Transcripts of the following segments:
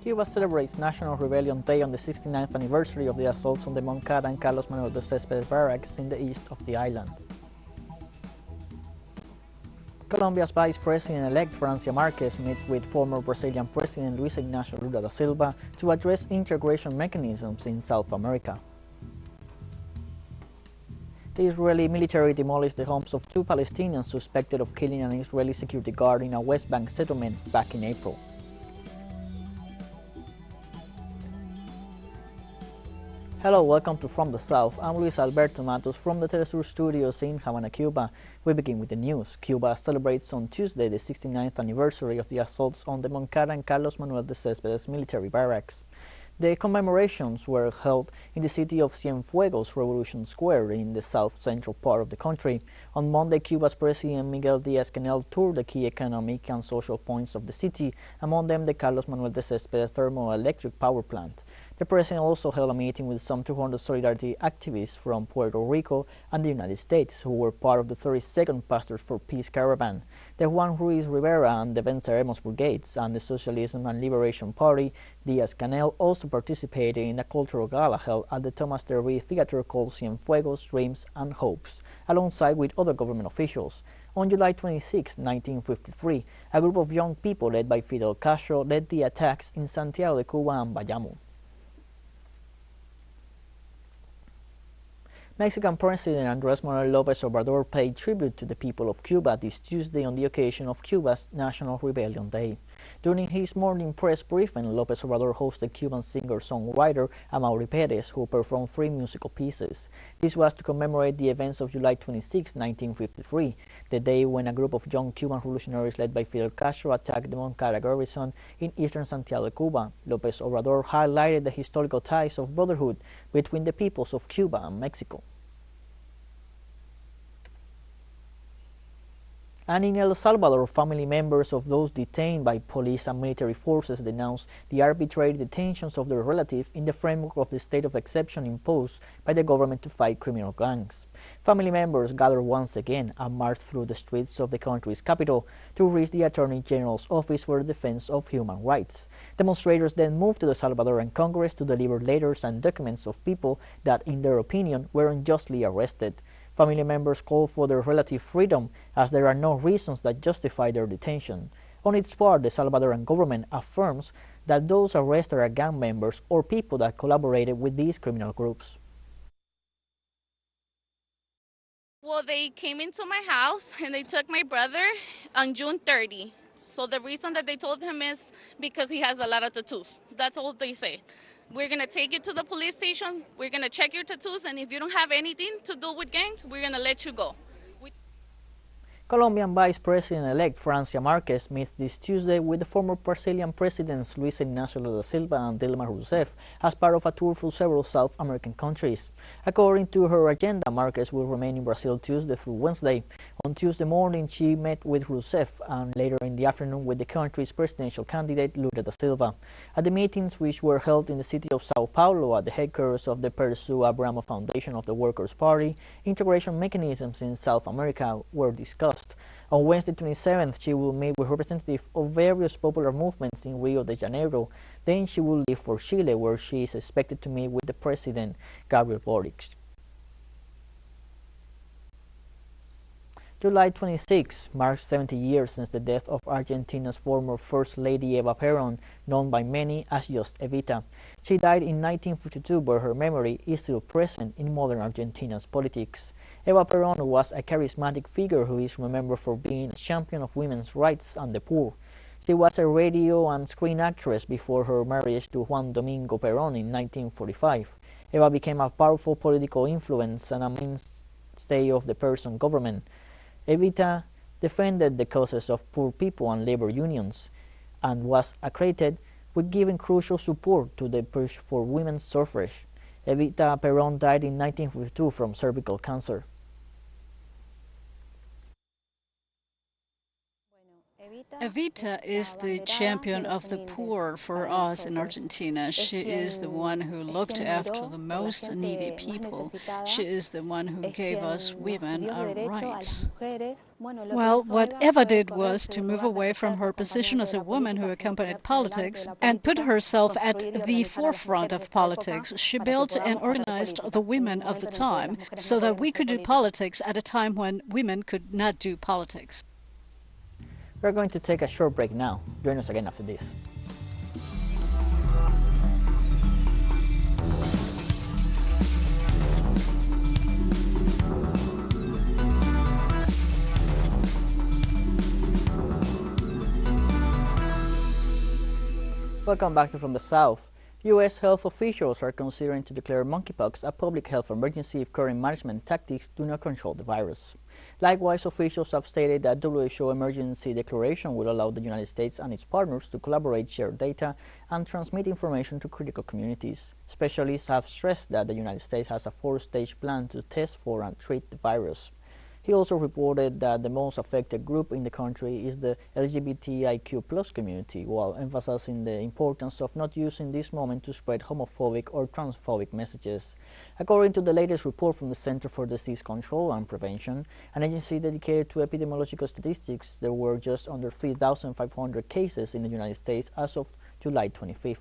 Cuba celebrates National Rebellion Day on the 69th anniversary of the assaults on the Moncada and Carlos Manuel de Cespedes barracks in the east of the island. Colombia's Vice President-elect Francia Márquez meets with former Brazilian President Luis Ignacio Lula da Silva to address integration mechanisms in South America. The Israeli military demolished the homes of two Palestinians suspected of killing an Israeli security guard in a West Bank settlement back in April. Hello, welcome to From the South. I'm Luis Alberto Matos from the teleSUR studios in Havana, Cuba. We begin with the news. Cuba celebrates on Tuesday the 69th anniversary of the assaults on the Moncada and Carlos Manuel de Cespedes military barracks. The commemorations were held in the city of Cienfuegos Revolution Square in the south-central part of the country. On Monday, Cuba's President Miguel Díaz-Canel toured the key economic and social points of the city, among them the Carlos Manuel de Cespedes thermoelectric power plant. The President also held a meeting with some 200 solidarity activists from Puerto Rico and the United States, who were part of the 32nd Pastors for Peace Caravan. The Juan Ruiz Rivera and the Venceremos Brigades and the Socialism and Liberation Party, Díaz-Canel, also participated in a cultural gala held at the Thomas Derby Theater called Cienfuegos, Dreams and Hopes, alongside with other government officials. On July 26, 1953, a group of young people led by Fidel Castro led the attacks in Santiago de Cuba and Bayamo. Mexican President Andrés Manuel López Obrador paid tribute to the people of Cuba this Tuesday on the occasion of Cuba's National Rebellion Day. During his morning press briefing, López Obrador hosted Cuban singer-songwriter Amaury Pérez, who performed 3 musical pieces. This was to commemorate the events of July 26, 1953, the day when a group of young Cuban revolutionaries led by Fidel Castro attacked the Moncada garrison in eastern Santiago de Cuba. López Obrador highlighted the historical ties of brotherhood between the peoples of Cuba and Mexico. And in El Salvador, family members of those detained by police and military forces denounced the arbitrary detentions of their relatives in the framework of the state of exception imposed by the government to fight criminal gangs. Family members gathered once again and marched through the streets of the country's capital to reach the Attorney General's Office for the Defense of Human Rights. Demonstrators then moved to the Salvadoran Congress to deliver letters and documents of people that, in their opinion, were unjustly arrested. Family members call for their relative freedom, as there are no reasons that justify their detention. On its part, the Salvadoran government affirms that those arrested are gang members or people that collaborated with these criminal groups. Well, they came into my house and they took my brother on June 30. So the reason that they told him is because he has a lot of tattoos. That's all they say. We're going to take you to the police station, we're going to check your tattoos, and if you don't have anything to do with gangs, we're going to let you go. Colombian Vice President-elect Francia Márquez meets this Tuesday with the former Brazilian presidents Luis Ignacio Lula da Silva and Dilma Rousseff as part of a tour through several South American countries. According to her agenda, Márquez will remain in Brazil Tuesday through Wednesday. On Tuesday morning, she met with Rousseff and later in the afternoon with the country's presidential candidate Lula da Silva. At the meetings, which were held in the city of Sao Paulo at the headquarters of the Persu Abramo Foundation of the Workers' Party, integration mechanisms in South America were discussed. On Wednesday 27th, she will meet with representatives of various popular movements in Rio de Janeiro. Then she will leave for Chile, where she is expected to meet with the President, Gabriel Boric. July 26 marks 70 years since the death of Argentina's former First Lady Eva Perón, known by many as just Evita. She died in 1952, but her memory is still present in modern Argentina's politics. Eva Perón was a charismatic figure who is remembered for being a champion of women's rights and the poor. She was a radio and screen actress before her marriage to Juan Domingo Perón in 1945. Eva became a powerful political influence and a mainstay of the Perón government. Evita defended the causes of poor people and labor unions and was accredited with giving crucial support to the push for women's suffrage. Evita Perón died in 1952 from cervical cancer. Evita Evita is the champion of the poor for us in Argentina. She is the one who looked after the most needy people. She is the one who gave us women our rights. Well, what Eva did was to move away from her position as a woman who accompanied politics and put herself at the forefront of politics. She built and organized the women of the time so that we could do politics at a time when women could not do politics. We're going to take a short break now. Join us again after this. Welcome back to From the South. U.S. health officials are considering to declare monkeypox a public health emergency if current management tactics do not control the virus. Likewise, officials have stated that WHO emergency declaration will allow the United States and its partners to collaborate, share data, and transmit information to critical communities. Specialists have stressed that the United States has a 4-stage plan to test for and treat the virus. He also reported that the most affected group in the country is the LGBTIQ+ community, while emphasizing the importance of not using this moment to spread homophobic or transphobic messages. According to the latest report from the Center for Disease Control and Prevention, an agency dedicated to epidemiological statistics, there were just under 3,500 cases in the United States as of July 25th.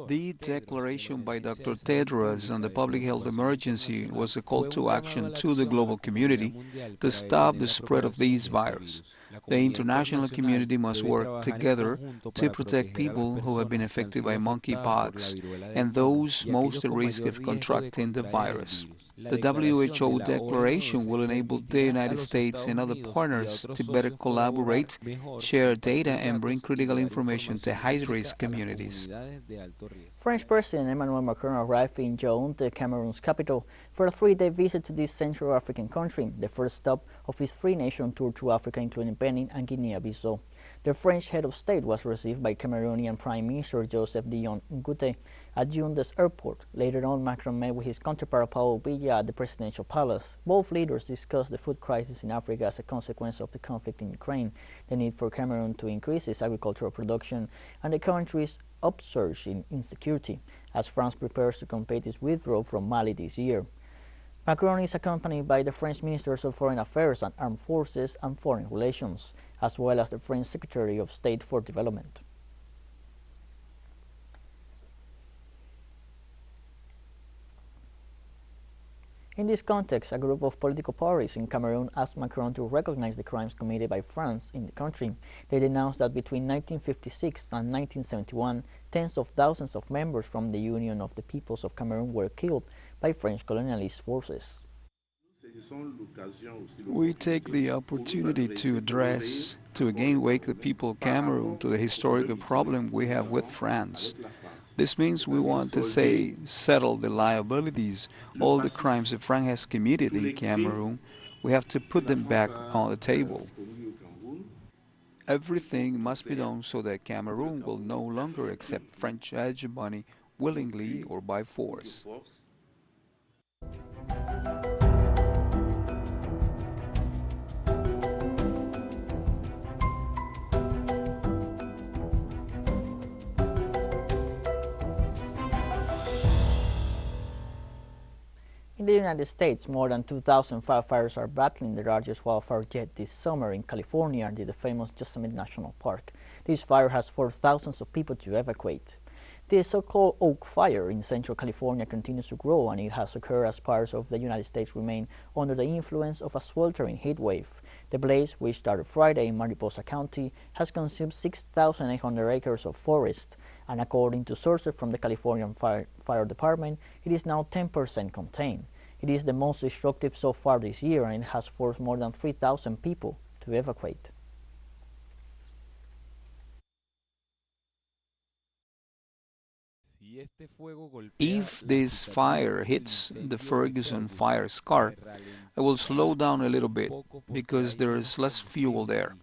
The declaration by Dr. Tedros on the public health emergency was a call to action to the global community to stop the spread of this virus. The international community must work together to protect people who have been affected by monkeypox and those most at risk of contracting the virus. The WHO declaration will enable the United States and other partners to better collaborate, share data, and bring critical information to high-risk communities. French President Emmanuel Macron arrived in Yaoundé, Cameroon's capital, for a 3-day visit to this Central African country, the first stop of his three-nation tour to Africa, including Benin and Guinea-Bissau. The French head of state was received by Cameroonian Prime Minister Joseph Dion Ngute at Yaoundé's airport. Later on, Macron met with his counterpart Paul Biya at the presidential palace. Both leaders discussed the food crisis in Africa as a consequence of the conflict in Ukraine, the need for Cameroon to increase its agricultural production, and the country's upsurge in insecurity as France prepares to complete its withdrawal from Mali this year. Macron is accompanied by the French Ministers of Foreign Affairs and Armed Forces and Foreign Relations, as well as the French Secretary of State for Development. In this context, a group of political parties in Cameroon asked Macron to recognize the crimes committed by France in the country. They denounced that between 1956 and 1971, tens of thousands of members from the Union of the Peoples of Cameroon were killed by French colonialist forces. We take the opportunity to again wake the people of Cameroon to the historical problem we have with France. This means we want to settle the liabilities, all the crimes that France has committed in Cameroon. We have to put them back on the table. Everything must be done so that Cameroon will no longer accept French hegemony willingly or by force. In the United States, more than 2,000 firefighters are battling the largest wildfire yet this summer in California near the famous Yosemite National Park. This fire has forced thousands of people to evacuate. The so-called Oak Fire in Central California continues to grow, and it has occurred as parts of the United States remain under the influence of a sweltering heat wave. The blaze, which started Friday in Mariposa County, has consumed 6,800 acres of forest, and according to sources from the California Fire Department, it is now 10% contained. It is the most destructive so far this year, and it has forced more than 3,000 people to evacuate. If this fire hits the Ferguson fire scar, it will slow down a little bit because there is less fuel there.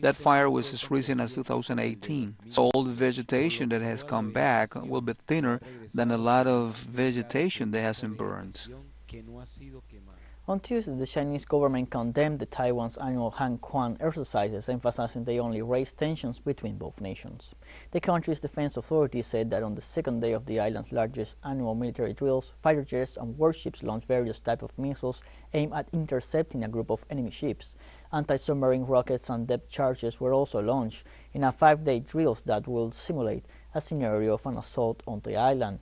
That fire was as recent as 2018, so all the vegetation that has come back will be thinner than a lot of vegetation that hasn't burned. On Tuesday, the Chinese government condemned Taiwan's annual Han-Quan exercises, emphasizing they only raise tensions between both nations. The country's defense authorities said that on the second day of the island's largest annual military drills, fighter jets and warships launched various types of missiles aimed at intercepting a group of enemy ships. Anti-submarine rockets and depth charges were also launched in a 5-day drills that will simulate a scenario of an assault on the island.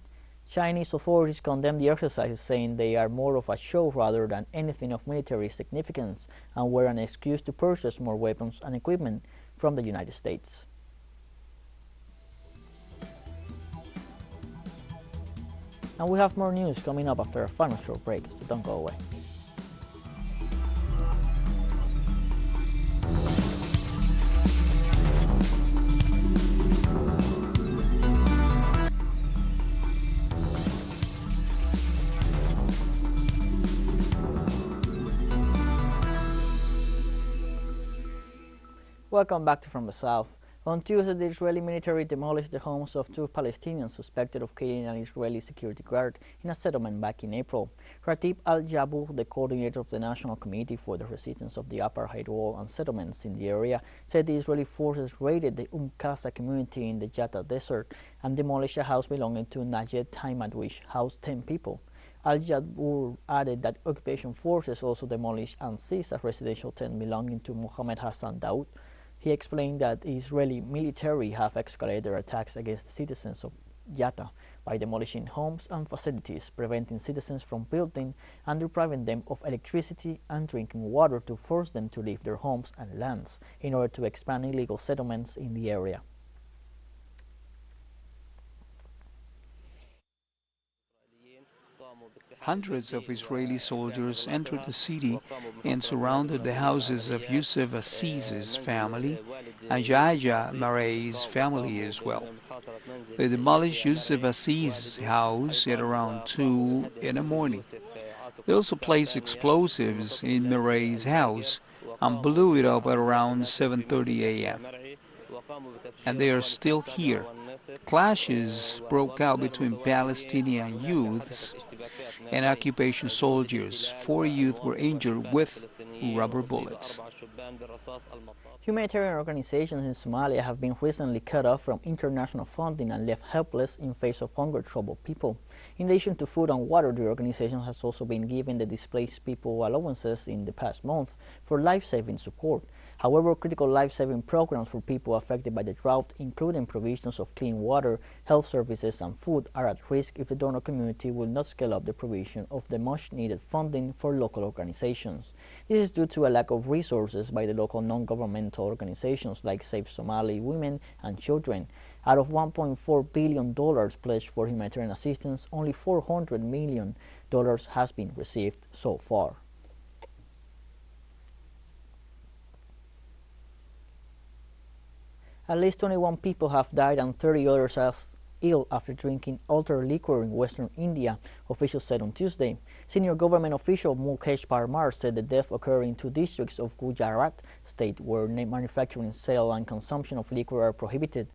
Chinese authorities condemned the exercises, saying they are more of a show rather than anything of military significance and were an excuse to purchase more weapons and equipment from the United States. And we have more news coming up after a final short break, so don't go away. Welcome back to From the South. On Tuesday, the Israeli military demolished the homes of 2 Palestinians suspected of killing an Israeli security guard in a settlement back in April. Ratib al-Jabur, the coordinator of the National Committee for the Resistance of the Apartheid Wall and Settlements in the area, said the Israeli forces raided the Qasa community in the Yatta Desert and demolished a house belonging to Najed Taimad, which housed 10 people. Al-Jabur added that occupation forces also demolished and seized a residential tent belonging to Mohammed Hassan Daoud. He explained that the Israeli military have escalated their attacks against the citizens of Yatta by demolishing homes and facilities, preventing citizens from building and depriving them of electricity and drinking water to force them to leave their homes and lands in order to expand illegal settlements in the area. Hundreds of Israeli soldiers entered the city and surrounded the houses of Yusuf Assiz's family and Jaja Maray's family as well. They demolished Yusuf Assiz's house at around 2 in the morning. They also placed explosives in Maray's house and blew it up at around 7:30 a.m. And they are still here. Clashes broke out between Palestinian youths and occupation soldiers. 4 youth were injured with rubber bullets. Humanitarian organizations in Somalia have been recently cut off from international funding and left helpless in face of hunger-troubled people. In addition to food and water, the organization has also been giving the displaced people allowances in the past month for life-saving support. However, critical life-saving programs for people affected by the drought, including provisions of clean water, health services, and food, are at risk if the donor community will not scale up the provision of the much-needed funding for local organizations. This is due to a lack of resources by the local non-governmental organizations like Save Somali Women and Children. Out of $1.4 billion pledged for humanitarian assistance, only $400 million has been received so far. At least 21 people have died and 30 others are ill after drinking altered liquor in western India, officials said on Tuesday. Senior government official Mukesh Parmar said the death occurred in 2 districts of Gujarat state where manufacturing, sale and consumption of liquor are prohibited.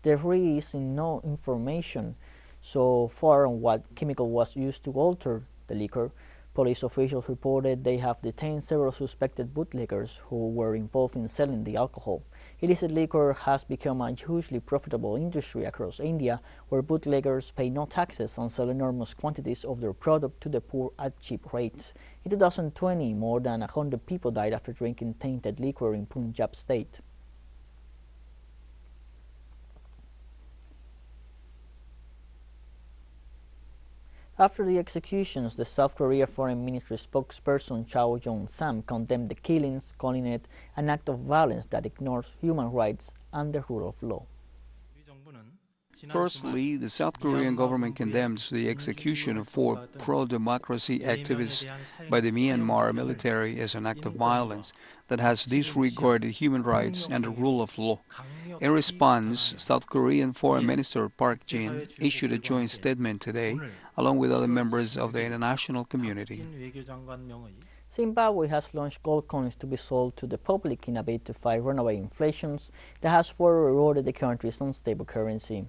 There is no information so far on what chemical was used to alter the liquor. Police officials reported they have detained several suspected bootleggers who were involved in selling the alcohol. Illicit liquor has become a hugely profitable industry across India, where bootleggers pay no taxes and sell enormous quantities of their product to the poor at cheap rates. In 2020, more than 100 people died after drinking tainted liquor in Punjab state. After the executions, the South Korea Foreign Ministry spokesperson Chao Yong-sam condemned the killings, calling it an act of violence that ignores human rights and the rule of law. Firstly, the South Korean government condemns the execution of 4 pro-democracy activists by the Myanmar military as an act of violence that has disregarded human rights and the rule of law. In response, South Korean Foreign Minister Park Jin issued a joint statement today, along with other members of the international community. Zimbabwe has launched gold coins to be sold to the public in a bid to fight runaway inflation that has further eroded the country's unstable currency.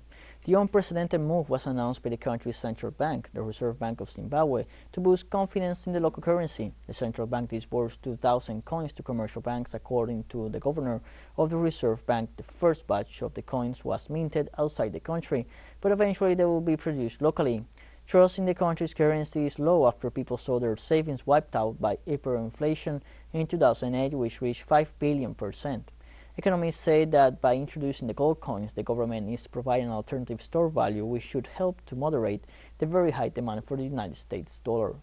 The unprecedented move was announced by the country's central bank, the Reserve Bank of Zimbabwe, to boost confidence in the local currency. The central bank disbursed 2,000 coins to commercial banks, according to the governor of the Reserve Bank. The first batch of the coins was minted outside the country, but eventually they will be produced locally. Trust in the country's currency is low after people saw their savings wiped out by hyperinflation in 2008, which reached 5 billion%. Economists say that by introducing the gold coins, the government is providing an alternative store value which should help to moderate the very high demand for the United States dollar.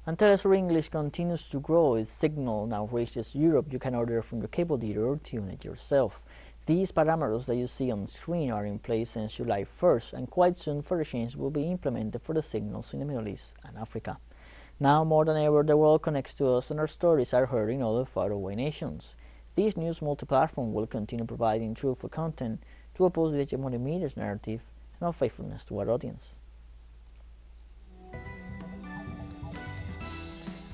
And teleSUR English continues to grow. Its signal now reaches Europe. You can order from your cable dealer or tune it yourself. These parameters that you see on the screen are in place since July 1st, and quite soon further changes will be implemented for the signals in the Middle East and Africa. Now more than ever, the world connects to us and our stories are heard in other faraway nations. This news multi-platform will continue providing truthful content to oppose the hegemonic media's narrative and unfaithfulness to our audience.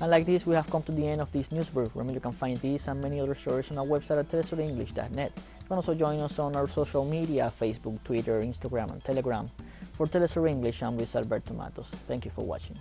And like this, we have come to the end of this news brief. Remember, you can find these and many other stories on our website at telesurenglish.net. You can also join us on our social media, Facebook, Twitter, Instagram, and Telegram. For teleSUR English, I'm Luis Alberto Matos. Thank you for watching.